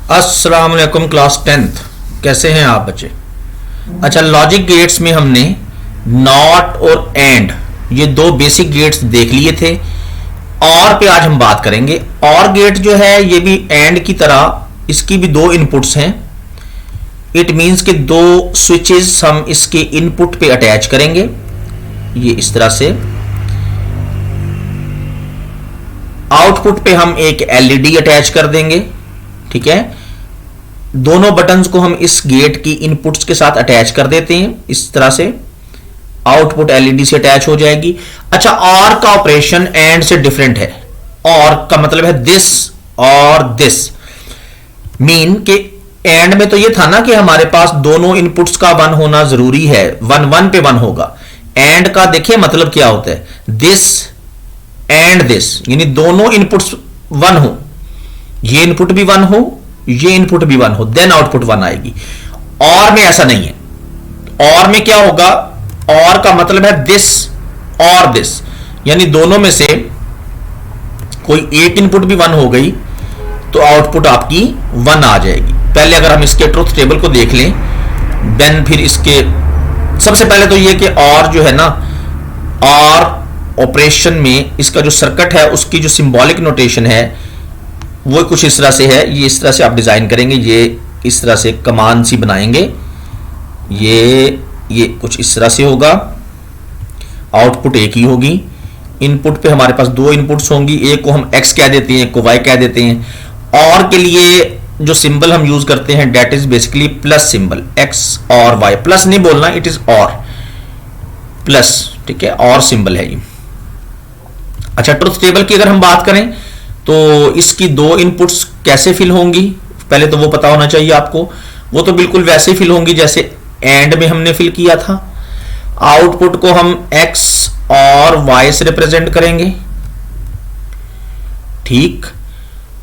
अस्सलाम वालेकुम class 10th। कैसे हैं आप बच्चे? अच्छा, लॉजिक गेट्स में हमने नॉट और एंड ये दो बेसिक गेट्स देख लिए थे। और पे आज हम बात करेंगे। और गेट जो है ये भी एंड की तरह, इसकी भी दो इनपुट्स हैं। इट मींस कि दो स्विचेस हम इसके इनपुट पे अटैच करेंगे, ये इस तरह से। आउटपुट पे हम एक एलईडी अटैच कर देंगे, ठीक है। दोनों बटन्स को हम इस गेट की इनपुट्स के साथ अटैच कर देते हैं, इस तरह से आउटपुट एलईडी से अटैच हो जाएगी। अच्छा, और का ऑपरेशन एंड से डिफरेंट है। और का मतलब है दिस और दिस, मीन के एंड में तो ये था ना कि हमारे पास दोनों इनपुट्स का वन होना जरूरी है, वन वन पे वन होगा। एंड का देखिए मतलब क्या होता है, दिस एंड दिस, यानी दोनों इनपुट्स वन हो, ये इनपुट भी वन हो, ये इनपुट भी वन हो, देन आउटपुट वन आएगी। और में ऐसा नहीं है। और में क्या होगा, और का मतलब है दिस और दिस, यानी दोनों में से कोई एक इनपुट भी वन हो गई तो आउटपुट आपकी वन आ जाएगी। पहले अगर हम इसके ट्रुथ टेबल को देख लें, देन फिर इसके सबसे पहले तो ये कि और जो है ना, और ऑपरेशन में इसका जो सर्किट है उसकी जो सिंबॉलिक नोटेशन है वो कुछ इस तरह से है। ये इस तरह से आप डिजाइन करेंगे, ये इस तरह से कमान सी बनाएंगे, ये कुछ इस तरह से होगा। आउटपुट एक ही होगी। इनपुट पे हमारे पास दो इनपुट्स होंगी, एक को हम x कह देते हैं, एक को y कह देते हैं। और के लिए जो सिंबल हम यूज करते हैं that is basically plus symbol, x और y। प्लस नहीं बोलना, इट इज और प्लस, ठीक है, और सिंबल है ये। अच्छा, ट्रुथ टेबल की अगर हम बात करें तो इसकी दो इनपुट्स कैसे फिल होंगी, पहले तो वो पता होना चाहिए आपको। वो तो बिल्कुल वैसे ही फिल होंगी जैसे एंड में हमने फिल किया था। आउटपुट को हम x और y से रिप्रेजेंट करेंगे, ठीक।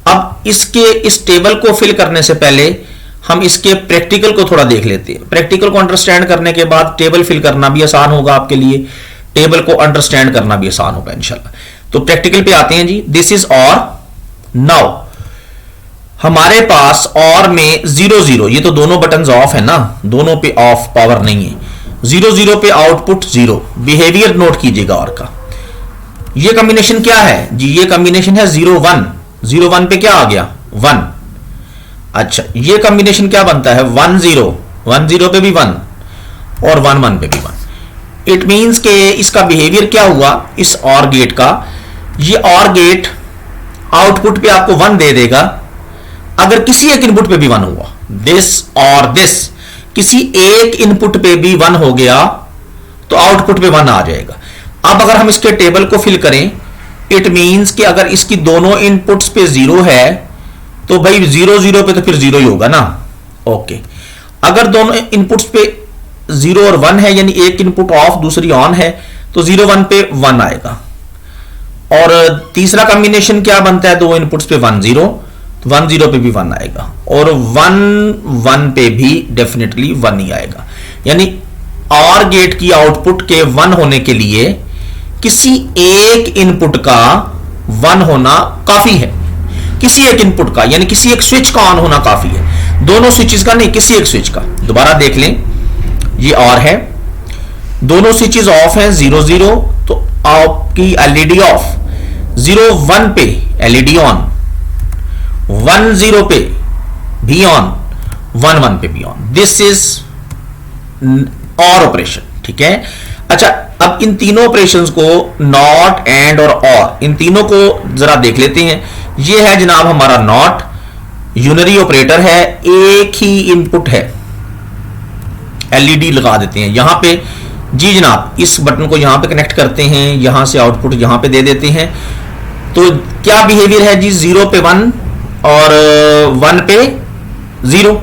अब इसके इस टेबल को फिल करने से पहले हम इसके प्रैक्टिकल को थोड़ा देख लेते हैं। प्रैक्टिकल को अंडरस्टैंड करने के बाद टेबल फिल करना भी आसान होगा आपके लिए, टेबल को अंडरस्टैंड करना भी आसान होगा इंशाल्लाह। तो प्रैक्टिकल पे आते हैं जी। दिस इज और। नाउ हमारे पास और में 0 0, ये तो दोनों बटन्स ऑफ है ना, दोनों पे ऑफ पावर नहीं है। 0 0 पे आउटपुट 0। बिहेवियर नोट कीजिएगा और का। ये कॉम्बिनेशन क्या है जी, ये कॉम्बिनेशन है 0 1। 0 1 पे क्या आ गया, 1। अच्छा, ये कॉम्बिनेशन क्या बनता है, 1 0। 1 0 पे भी 1 और 1 1 पे भी 1। इट मींस के इसका बिहेवियर क्या हुआ इस और गेट का, ये और गेट आउटपुट पे आपको 1 दे देगा अगर किसी एक इनपुट पे भी 1 हुआ। दिस और दिस, किसी एक इनपुट पे भी 1 हो गया तो आउटपुट पे 1 आ जाएगा। अब अगर हम इसके टेबल को फिल करें, इट मींस कि अगर इसकी दोनों इनपुट्स पे 0 है तो भाई 0 0 पे तो फिर 0 ही होगा ना, ओके। अगर दोनों इनपुट्स पे 0 और 1 है, यानी एक इनपुट ऑफ दूसरी ऑन है, तो 0 1 पे 1 आएगा। और तीसरा कॉम्बिनेशन क्या बनता है, दो इनपुट्स पे 1 0, तो 1 0 पे भी 1 आएगा, और 1 1 पे भी डेफिनेटली 1 ही आएगा। यानी और गेट की आउटपुट के 1 होने के लिए किसी एक इनपुट का 1 होना काफी है। किसी एक इनपुट का, यानी किसी एक स्विच का ऑन होना काफी है, दोनों स्विचेस का नहीं, किसी एक स्विच का। दोबारा देख लें, ये और है, दोनों स्विचेस ऑफ हैं, 0 0 तो आपकी एलईडी ऑफ, 0 1 पे एलईडी ऑन, 1 0 पे भी ऑन, 1 1 पे भी ऑन। दिस इज और ऑपरेशन, ठीक है। अच्छा, अब इन तीनों ऑपरेशंस को, नॉट एंड और इन तीनों को जरा देख लेते हैं। ये है जनाब हमारा नॉट, यूनरी ऑपरेटर है, एक ही इनपुट है। एलईडी लगा देते हैं यहां पे जी जनाब, इस बटन को यहां पे कनेक्ट करते हैं, यहां से आउटपुट यहां पे दे देते हैं। तो क्या बिहेवियर है जी, 0 पे 1 और 1 पे 0,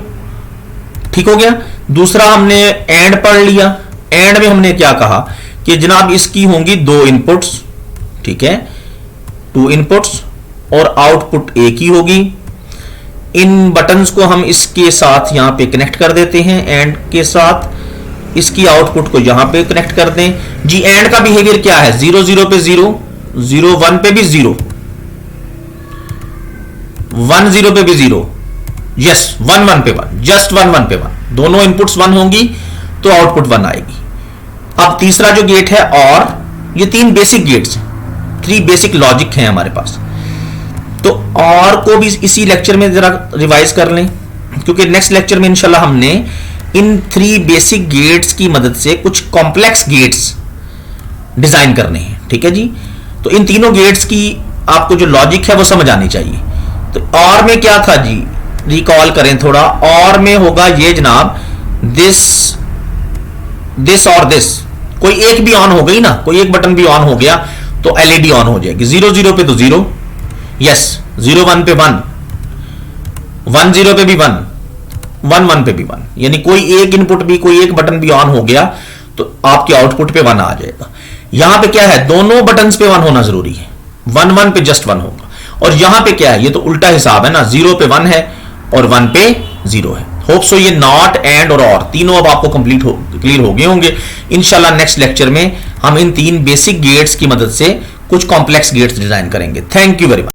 ठीक हो गया। दूसरा हमने एंड पढ़ लिया। एंड में हमने क्या कहा कि जनाब इसकी होंगी दो इनपुट्स, ठीक है, 2 इनपुट्स, और आउटपुट एक ही होगी। इन बटन्स को हम इसके साथ यहां पे कनेक्ट कर देते हैं, एंड के साथ इसकी आउटपुट को यहां पे कनेक्ट कर दें जी। एंड का बिहेवियर क्या है, 0 0 पे 0, 0 1 पे भी 0, 1 0 पे भी 0, यस, 1 1 पे 1, जस्ट 1 1 पे 1, दोनों इनपुट्स 1 होंगी तो आउटपुट 1 आएगी। अब तीसरा जो गेट है और, ये 3 बेसिक गेट्स हैं, 3 बेसिक लॉजिक हैं हमारे पास। तो और को भी इसी लेक्चर में जरा रिवाइज कर लें, क्योंकि नेक्स्ट लेक्चर में इंशाल्लाह हमने इन 3 बेसिक गेट्स की मदद से कुछ कॉम्प्लेक्स गेट्स डिजाइन करने हैं, ठीक है जी। तो इन तीनों गेट्स की आपको जो लॉजिक है वो समझ आनी चाहिए। तो और में क्या था जी, रिकॉल करें थोड़ा। और में होगा ये जनाब, दिस और दिस, कोई एक भी ऑन हो गई ना, कोई एक बटन भी ऑन हो गया तो एलईडी ऑन हो जाएगी। 0 0 पे तो 0, यस, 0 1 पे 1, 1 0 पे भी 1, 1 1 पे भी 1, यानी कोई एक इनपुट भी, कोई एक बटन भी ऑन हो गया तो आपके आउटपुट पे 1 आ जाएगा। यहां पे क्या है, दोनों बटन्स पे 1 होना जरूरी है, 1 1 पे जस्ट 1 होगा। और यहां पे क्या है, ये तो उल्टा हिसाब है ना, 0 पे 1 है और 1 पे 0 है। होप सो ये नॉट, एंड और तीनों अब आपको क्लियर हो गए होंगे। इंशाल्लाह नेक्स्ट लेक्चर में हम इन 3 बेसिक गेट्स की मदद से कुछ कॉम्प्लेक्स गेट्स डिजाइन करेंगे। Thank you very much.